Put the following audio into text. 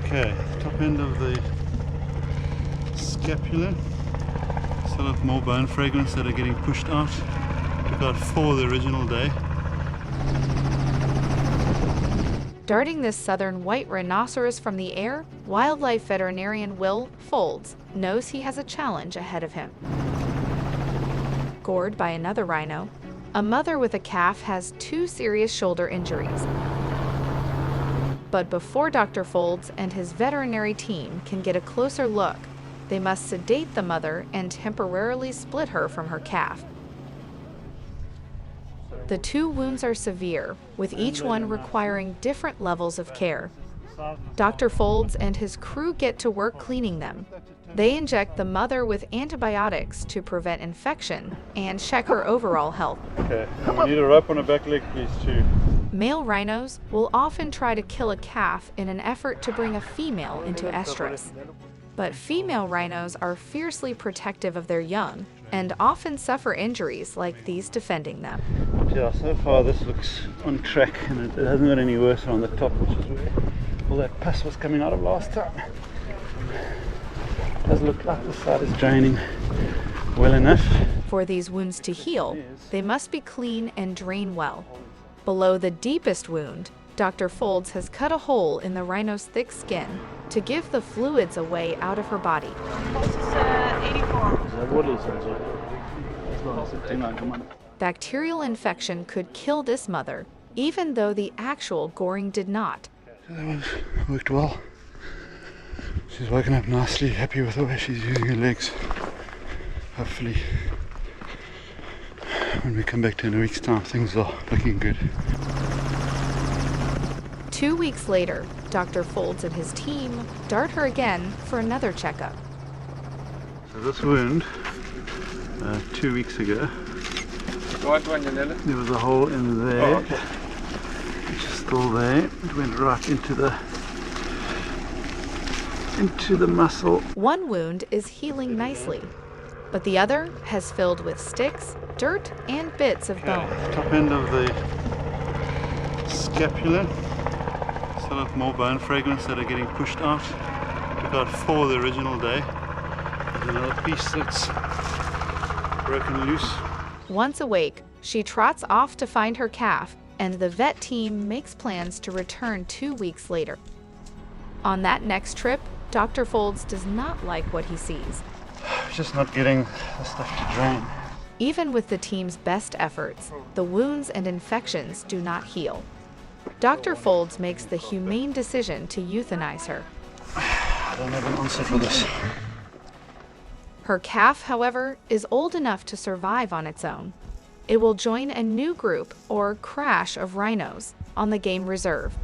Okay, top end of the scapula. Still have more bone fragments that are getting pushed out. Took out 4 the original day. Darting this southern white rhinoceros from the air, wildlife veterinarian Fowlds knows he has a challenge ahead of him. Gored by another rhino, a mother with a calf has 2 serious shoulder injuries. But before Dr. Fowlds and his veterinary team can get a closer look, they must sedate the mother and temporarily split her from her calf. The 2 wounds are severe, with each one requiring different levels of care. Dr. Fowlds and his crew get to work cleaning them. They inject the mother with antibiotics to prevent infection and check her overall health. Okay, and we need a rope on her back leg, please, too. Male rhinos will often try to kill a calf in an effort to bring a female into estrus. But female rhinos are fiercely protective of their young and often suffer injuries like these defending them. Yeah, so far this looks on track, and it hasn't got any worse on the top, which is where all that pus was coming out of last time. It does look like the side is draining well enough. For these wounds to heal, they must be clean and drain well. Below the deepest wound, Dr. Fowlds has cut a hole in the rhino's thick skin to give the fluids a way out of her body. Bacterial infection could kill this mother, even though the actual goring did not. That worked well. She's woken up nicely, happy with the way she's using her legs. Hopefully, when we come back to in a week's time, things are looking good. 2 weeks later, Dr. Fowlds and his team dart her again for another checkup. So this wound, 2 weeks ago, there was a hole in there, which is still there. It went right into the muscle. One wound is healing nicely, but the other has filled with sticks, dirt, and bits of bone. Top end of the scapula. Still have more bone fragments that are getting pushed out. Took out 4 the original day. There's another piece that's broken loose. Once awake, she trots off to find her calf, and the vet team makes plans to return 2 weeks later. On that next trip, Dr. Fowlds does not like what he sees. Just not getting the stuff to drain. Even with the team's best efforts, the wounds and infections do not heal. Dr. Fowlds makes the humane decision to euthanize her. I don't have an answer for this. Her calf, however, is old enough to survive on its own. It will join a new group, or crash, of rhinos on the game reserve.